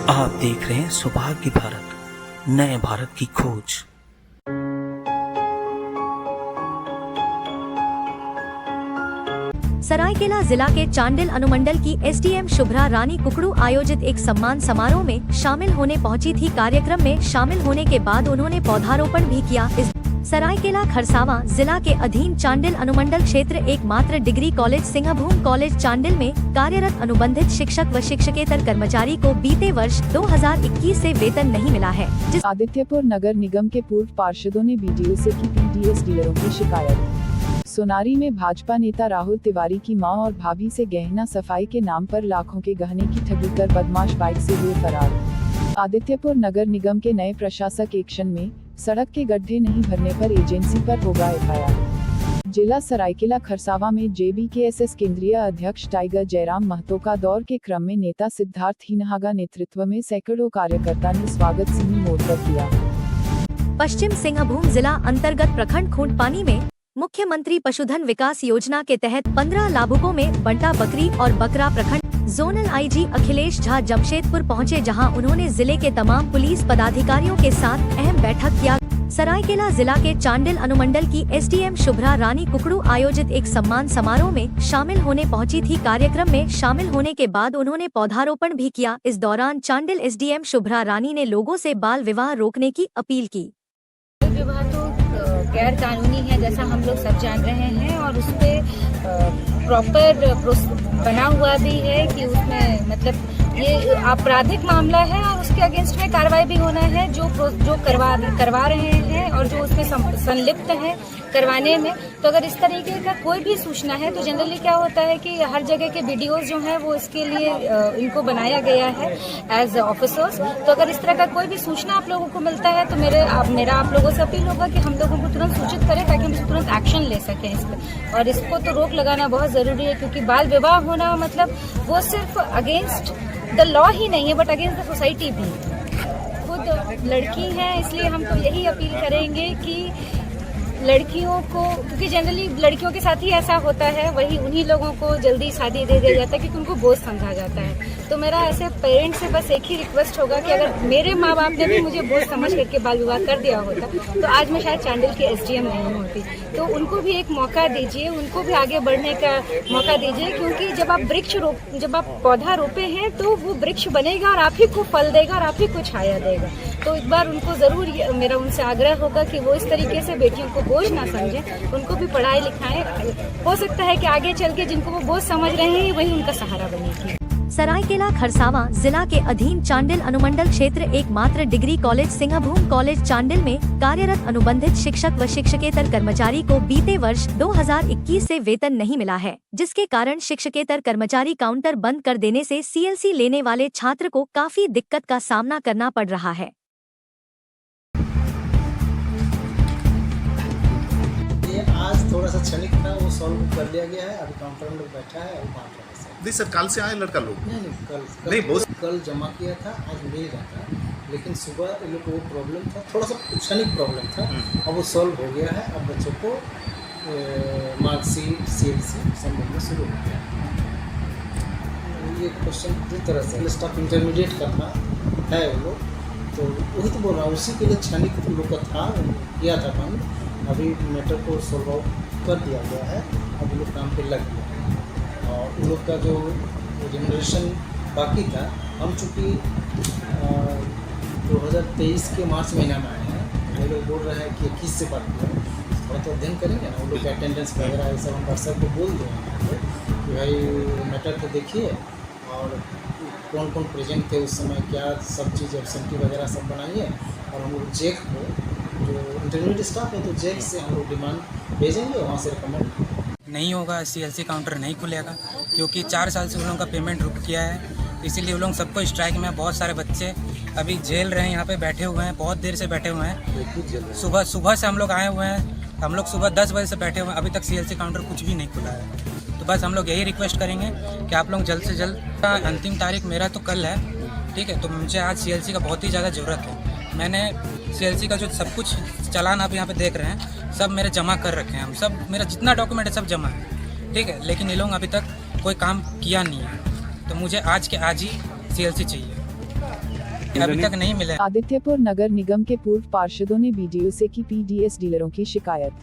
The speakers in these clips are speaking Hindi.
आप देख रहे हैं सौभाग्य भारत, नए भारत की खोज। सरायकेला जिला के चांडिल अनुमंडल की एसडीएम शुभ्रा रानी कुकड़ू आयोजित एक सम्मान समारोह में शामिल होने पहुंची थी। कार्यक्रम में शामिल होने के बाद उन्होंने पौधारोपण भी किया। इस सरायकेला खरसावां जिला के अधीन चांडिल अनुमंडल क्षेत्र एकमात्र degree college Singhbhum college Chandil में कार्यरत अनुबंधित शिक्षक व शिक्षकेतर कर्मचारी को बीते वर्ष 2021 से वेतन नहीं मिला है। आदित्यपुर नगर निगम के पूर्व पार्षदों ने बीडीओ से की पीडीएस डीलरों की शिकायत। सोनारी में भाजपा नेता राहुल तिवारी की मां और भाभी से गहना सफाई के नाम पर लाखों के गहने की ठगी कर बदमाश बाइक से हुए फरार। आदित्यपुर नगर निगम के नए प्रशासक एक्शन में सड़क के गड्ढे नहीं भरने पर एजेंसी पर होगा एफआईआर। जिला सरायकेला खरसावां में जेबीकेएसएस केंद्रीय अध्यक्ष टाइगर जयराम महतो का दौर के क्रम में नेता सिद्धार्थ हिनहागा नेतृत्व में सैकड़ों कार्यकर्ता ने स्वागत सिनी मोड़ पर किया। पश्चिम सिंहभूम जिला अंतर्गत प्रखंड खूंटपानी में मुख्यमंत्री पशुधन विकास योजना के तहत 15 लाभुकों में बंटा बकरी और बकरा प्रखंड जोनल आईजी अखिलेश झा जमशेदपुर पहुंचे, जहां उन्होंने जिले के तमाम पुलिस पदाधिकारियों के साथ अहम बैठक किया। सरायकेला जिला के चांडिल अनुमंडल की एसडीएम शुभ्रा रानी कुकड़ू आयोजित एक सम्मान समारोह में शामिल होने पहुंची थी। कार्यक्रम में शामिल होने के बाद उन्होंने पौधारोपण भी किया। इस दौरान चांडिल एसडीएम शुभ्रा रानी ने लोगों से बाल विवाह रोकने की अपील की। विवाह तो गैर कानूनी है, जैसा हम लोग सब जान रहे हैं, और उस पे प्रॉपर बना हुआ भी है कि उसमें मतलब ये आपराधिक मामला है और उसके अगेंस्ट में कार्रवाई भी होना है। जो करवा रहे हैं और जो उसमें संलिप्त है करवाने में, तो अगर इस तरीके का कोई भी सूचना है तो जनरली क्या होता है कि हर जगह के वीडियोस जो हैं वो इसके लिए इनको बनाया गया है एज ऑफिसर्स। तो अगर इस तरह का कोई भी सूचना आप लोगों को मिलता है तो मेरा आप लोगों से अपील होगा कि हम लोगों को तुरंत सूचित करें ताकि हम तुरंत एक्शन ले सकें इस पर। और इसको तो रोक लगाना बहुत जरूरी है, क्योंकि बाल विवाह होना मतलब वो सिर्फ अगेंस्ट द लॉ ही नहीं है बट अगेंस्ट द सोसाइटी भी। खुद लड़की है, इसलिए हम तो यही अपील करेंगे कि लड़कियों को, क्योंकि जनरली लड़कियों के साथ ही ऐसा होता है, वही उन्हीं लोगों को जल्दी शादी दे दिया जाता है क्योंकि उनको बोझ समझा जाता है। तो मेरा ऐसे पेरेंट्स से बस एक ही रिक्वेस्ट होगा कि अगर मेरे माँ बाप ने भी मुझे बोझ समझ करके बाल विवाह कर दिया होता तो आज मैं शायद चांडिल की एसडीएम नहीं होती। तो उनको भी एक मौका दीजिए, उनको भी आगे बढ़ने का मौका दीजिए, क्योंकि जब आप पौधा रोपे हैं तो वो वृक्ष बनेगा और आप ही को फल देगा और आप ही को छाया देगा। तो एक बार उनको जरूर मेरा उनसे आग्रह होगा कि वो इस तरीके से बेटियों को बोझ ना समझें, उनको भी पढ़ाई लिखाएं। हो सकता है कि आगे चल के जिनको वो बोझ समझ रहे हैं वही उनका सहारा बनेगी। सरायकेला खरसावां जिला के अधीन चांडिल अनुमंडल क्षेत्र एकमात्र degree college Singhbhum college Chandil में कार्यरत अनुबंधित शिक्षक व शिक्षकेतर कर्मचारी को बीते वर्ष 2021 से वेतन नहीं मिला है, जिसके कारण शिक्षकेतर कर्मचारी काउंटर बंद कर देने से सीएलसी लेने वाले छात्र को काफी दिक्कत का सामना करना पड़ रहा है। आज थोड़ा सा क्षणिक था, वो सॉल्व कर लिया गया है। अभी काउंटर में लोग बैठा है और बांट रहा है। नहीं सर, कल से आए लड़का लोग? नहीं, कल जमा किया था, आज मिल जाता, लेकिन सुबह इन लोग को वो प्रॉब्लम था, थोड़ा सा क्षणिक प्रॉब्लम था। अब वो सॉल्व हो गया है। अब बच्चों को मार्कशीट सीएलसी सब मिलना शुरू हो गया। ये क्वेश्चन जिस तरह से स्टाफ इंटरमीडिएट का था है वो लोग, तो वही तो बोल रहा हूँ, उसी के लिए क्षणिक लोग का था, किया था काम। अभी मैटर को सॉल्व आउट कर दिया गया है। अब लोग काम पे लग गया है और उन लोग का जो जनरेशन बाकी था, हम चूँकि 2023 के मार्च महीना में आए हैं, वो लोग बोल रहे हैं कि 21 से बात करें, थोड़ा तो अध्ययन करेंगे ना। उन लोग का अटेंडेंस वगैरह ये सब हम व्हाट्सएप को बोल दें कि भाई मैटर को देखिए और कौन कौन प्रेजेंट थे उस समय, क्या सब चीज़ एब्सेंटी वगैरह सब बनाइए। और हम लोग जेक को, जो इंटरमीडिएट स्टाफ है, तो जेक से हम लोग डिमांड भेजेंगे, वहाँ से रिकमेंड नहीं होगा। सीएलसी काउंटर नहीं खुलेगा क्योंकि 4 साल से उन लोगों का पेमेंट रुक गया है, इसीलिए उन लोग सबको स्ट्राइक में। बहुत सारे बच्चे अभी झेल रहे हैं, यहाँ पे बैठे हुए हैं, बहुत देर से बैठे हुए हैं। सुबह से हम लोग आए हुए हैं, हम लोग सुबह 10 बजे से बैठे हुए हैं, अभी तक सीएलसी काउंटर कुछ भी नहीं खुला है। तो बस हम लोग यही रिक्वेस्ट करेंगे कि आप लोग जल्द से जल्द, अंतिम तारीख मेरा तो कल है, ठीक है, तो मुझे आज सीएलसी का बहुत ही ज़्यादा ज़रूरत है। मैंने सीएलसी का जो सब कुछ चालान आप यहाँ पे देख रहे हैं सब मेरे जमा कर रखे हैं, हम सब, मेरा जितना डॉक्यूमेंट है सब जमा है, ठीक है, लेकिन ये लोग अभी तक कोई काम किया नहीं है। तो मुझे आज के आज ही सीएलसी चाहिए। अभी तक नहीं मिले। आदित्यपुर नगर निगम के पूर्व पार्षदों ने बीडीओ से की पीडीएस डीलरों की शिकायत।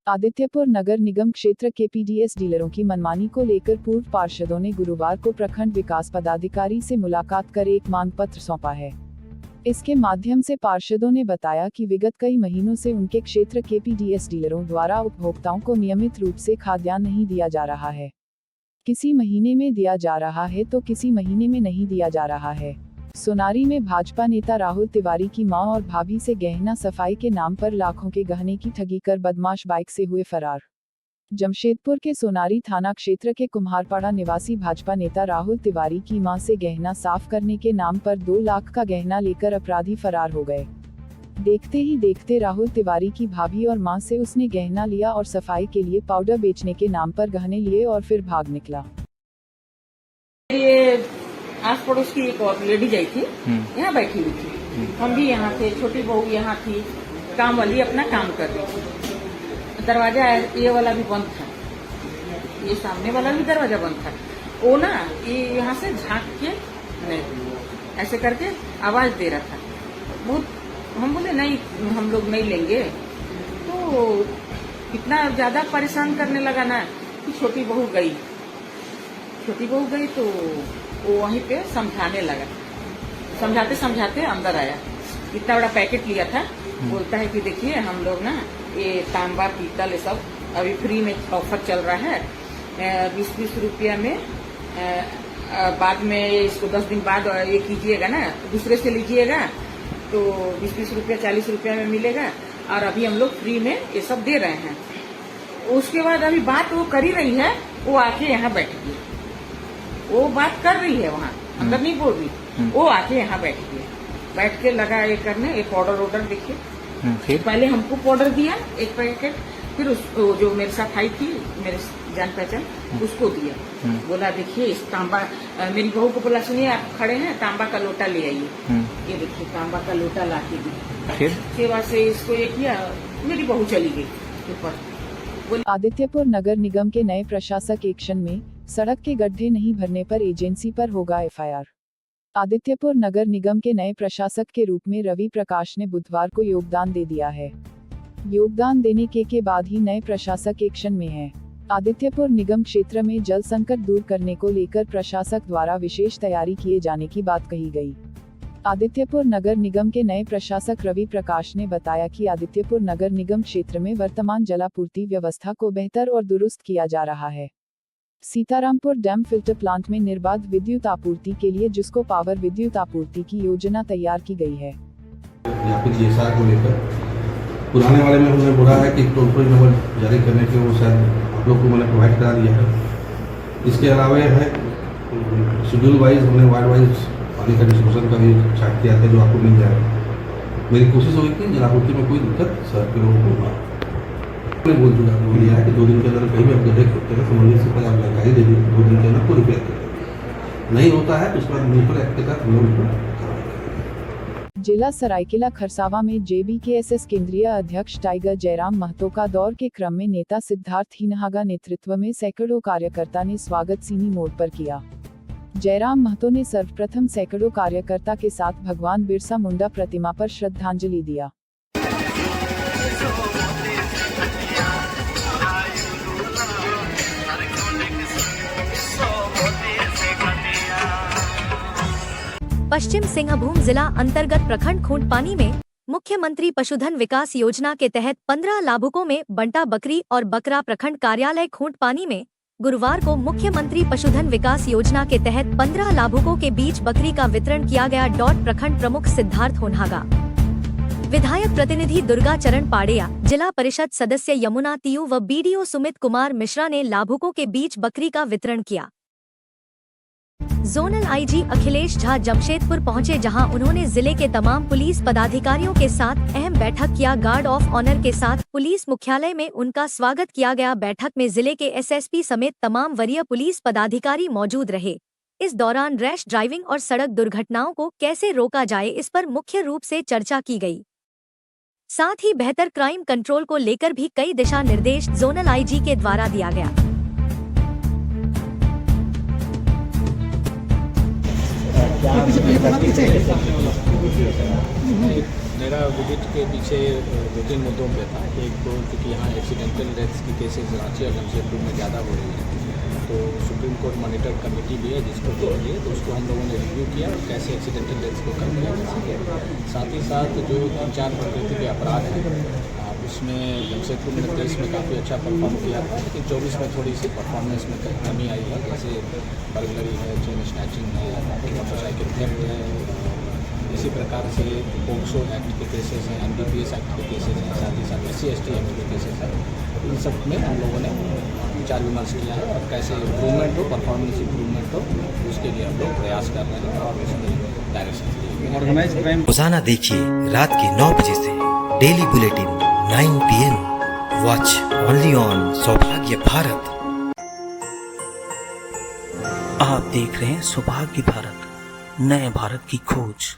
आदित्यपुर नगर निगम क्षेत्र के पीडीएस डीलरों की मनमानी को लेकर पूर्व पार्षदों ने गुरुवार को प्रखंड विकास पदाधिकारी से मुलाकात कर एक मांग पत्र सौंपा है। इसके माध्यम से पार्षदों ने बताया कि विगत कई महीनों से उनके क्षेत्र के पीडीएस डीलरों द्वारा उपभोक्ताओं को नियमित रूप से खाद्यान्न नहीं दिया जा रहा है। किसी महीने में दिया जा रहा है तो किसी महीने में नहीं दिया जा रहा है। सोनारी में भाजपा नेता राहुल तिवारी की मां और भाभी से गहना सफाई के नाम पर लाखों के गहने की ठगी कर बदमाश बाइक से हुए फरार। जमशेदपुर के सोनारी थाना क्षेत्र के कुम्हारपाड़ा निवासी भाजपा नेता राहुल तिवारी की मां से गहना साफ करने के नाम पर 2 लाख का गहना लेकर अपराधी फरार हो गए। देखते ही देखते राहुल तिवारी की भाभी और मां से उसने गहना लिया और सफाई के लिए पाउडर बेचने के नाम पर गहने लिए और फिर भाग निकला। ये आस पड़ोस की एक और लेडीज आई थी, यहाँ बैठी हुई थी, हम भी यहाँ थे, छोटी बहू यहाँ थी, काम वाली अपना काम कर रही थी। दरवाजा ये वाला भी बंद था, ये सामने वाला भी दरवाजा बंद था। वो ना ये यहाँ से झांक के नहीं ऐसे करके आवाज दे रहा था। बहुत हम बोले नहीं, हम लोग नहीं लेंगे। तो इतना ज्यादा परेशान करने लगा ना कि छोटी बहू गई तो वो वहीं पे समझाने लगा। समझाते समझाते अंदर आया, इतना बड़ा पैकेट लिया था। बोलता है कि देखिए हम लोग ना ये तांबा पीतल ये सब अभी फ्री में ऑफर चल रहा है, 20-20 रुपया में बाद में इसको 10 दिन बाद ये कीजिएगा ना, दूसरे से लीजिएगा तो 20-20 रुपया 40 रुपया में मिलेगा, और अभी हम लोग फ्री में ये सब दे रहे हैं। उसके बाद अभी बात वो कर ही रही है, वो आके यहाँ बैठ गई। वो बात कर रही है वहाँ, अंदर नहीं बोल रही, वो आके यहाँ बैठ गई। बैठ के लगा ये करने, एक ऑर्डर देखिए। पहले हमको पाउडर दिया 1 पैकेट, फिर जो मेरे साथ आई थी मेरे जान पहचान, उसको दिया। बोला देखिए इस तांबा, मेरी बहू को बोला सुनिए आप खड़े हैं, तांबा का लोटा ले आइए। ये देखिए तांबा का लोटा ला के दी। सेवा से इसको ये किया, मेरी बहू चली गई ऊपर। आदित्यपुर नगर निगम के नए प्रशासक एक्शन में, सड़क के गड्ढे नहीं भरने पर एजेंसी पर होगा एफआईआर। आदित्यपुर नगर निगम के नए प्रशासक के रूप में रवि प्रकाश ने बुधवार को योगदान दे दिया है। योगदान देने के बाद ही नए प्रशासक एक्शन में है। आदित्यपुर निगम क्षेत्र में जल संकट दूर करने को लेकर प्रशासक द्वारा विशेष तैयारी किए जाने की बात कही गई। आदित्यपुर नगर निगम के नए प्रशासक रवि प्रकाश ने बताया कि आदित्यपुर नगर निगम क्षेत्र में वर्तमान जलापूर्ति व्यवस्था को बेहतर और दुरुस्त किया जा रहा है। सीतारामपुर डैम फिल्टर प्लांट में निर्बाध विद्युत आपूर्ति के लिए जिसको पावर विद्युत आपूर्ति की योजना तैयार की गई है। या फिर जीएसआर को लेकर पुराने वाले में हमने बोला है कि टोल फ्री नंबर जारी करने के वो शायद आप लोग को मैंने प्रोवाइड करा दिया है। इसके अलावा है शेड्यूल वाइज हमने वार्ड वाइज पानी का डिस्ट्रीब्यूशन का भी चार्ट किया था, जो आपको मिल जाएगा। मेरी कोशिश होगी कि जलापूर्ति में कोई दिक्कत शहर के लोगों को ना। मैं बोल चुका बोलिए है कि 2 दिन के अंदर कहीं भी आप गड्ढे खोदते हैं संबंधित से आप जानकारी दे दीजिए, 2 दिन के अंदर को रिपेयर करें। नहीं होता है तो उसके बाद म्यूनिसिपल एक्ट के तहत हम लोग जिला सरायकेला खरसावा में जेबीकेएसएस केंद्रीय अध्यक्ष टाइगर जयराम महतो का दौर के क्रम में नेता सिद्धार्थ हिनहागा नेतृत्व में सैकड़ों कार्यकर्ता ने स्वागत सीनी मोड़ पर किया। जयराम महतो ने सर्वप्रथम सैकड़ों कार्यकर्ता के साथ भगवान बिरसा मुंडा प्रतिमा पर श्रद्धांजलि दिया। पश्चिम सिंहभूम जिला अंतर्गत प्रखंड खूंटपानी में मुख्यमंत्री पशुधन विकास योजना के तहत 15 लाभुकों में बंटा बकरी और बकरा प्रखंड कार्यालय खूंटपानी में गुरुवार को मुख्यमंत्री पशुधन विकास योजना के तहत 15 लाभुकों के बीच बकरी का वितरण किया गया। प्रखंड प्रमुख सिद्धार्थ होनहागा, विधायक प्रतिनिधि दुर्गा चरण पाड़ेया, जिला परिषद सदस्य यमुना तियू व बीडीओ सुमित कुमार मिश्रा ने लाभुकों के बीच बकरी का वितरण किया। जोनल आईजी अखिलेश झा जमशेदपुर पहुंचे, जहां उन्होंने जिले के तमाम पुलिस पदाधिकारियों के साथ अहम बैठक किया। गार्ड ऑफ ऑनर के साथ पुलिस मुख्यालय में उनका स्वागत किया गया। बैठक में जिले के एसएसपी समेत तमाम वरीय पुलिस पदाधिकारी मौजूद रहे। इस दौरान रैश ड्राइविंग और सड़क दुर्घटनाओं को कैसे रोका जाए, इस पर मुख्य रूप से चर्चा की गई। साथ ही बेहतर क्राइम कंट्रोल को लेकर भी कई दिशा निर्देश जोनल आईजी के द्वारा दिया गया। मेरा विजिट के पीछे 2-3 मुद्दों पे था। एक तो क्योंकि यहाँ एक्सीडेंटल डेथ्स की केसेस रांची और जमशेदपुर में ज़्यादा हो रही है, तो सुप्रीम कोर्ट मॉनिटर कमेटी भी है जिसको देखिए, तो उसको हम लोगों ने रिव्यू किया और कैसे एक्सीडेंटल डेथ्स को कम किया जा सके। साथ ही साथ जो 3-4 प्रकृति के अपराध हैं उसमें जमशेदपुर ने 23 में काफ़ी अच्छा परफॉर्म किया था, लेकिन 24 में थोड़ी सी परफॉर्मेंस में कमी आई है, जैसे बर्गलरी है, चेन स्नैचिंग है, मोटरसाइकिल थेफ्ट है। इसी प्रकार से पोक्सो एक्ट के केसेस हैं, NDPS एक्ट के केसेस हैं, साथ ही साथ SC/ST एक्ट के केसेस हैं। इन सब में हम लोगों ने विचार विमर्श किया है और कैसे इम्प्रूवमेंट हो, परफॉर्मेंस इम्प्रूवमेंट हो, उसके लिए हम लोग प्रयास कर रहे हैं और उसमें डायरेक्शन दिए। ऑर्गेनाइज्ड क्राइम रोजाना देखिए रात के 9 बजे से daily bulletin 9 PM। Watch only on सौभाग्य भारत। आप देख रहे हैं सौभाग्य भारत, नए भारत की खोज।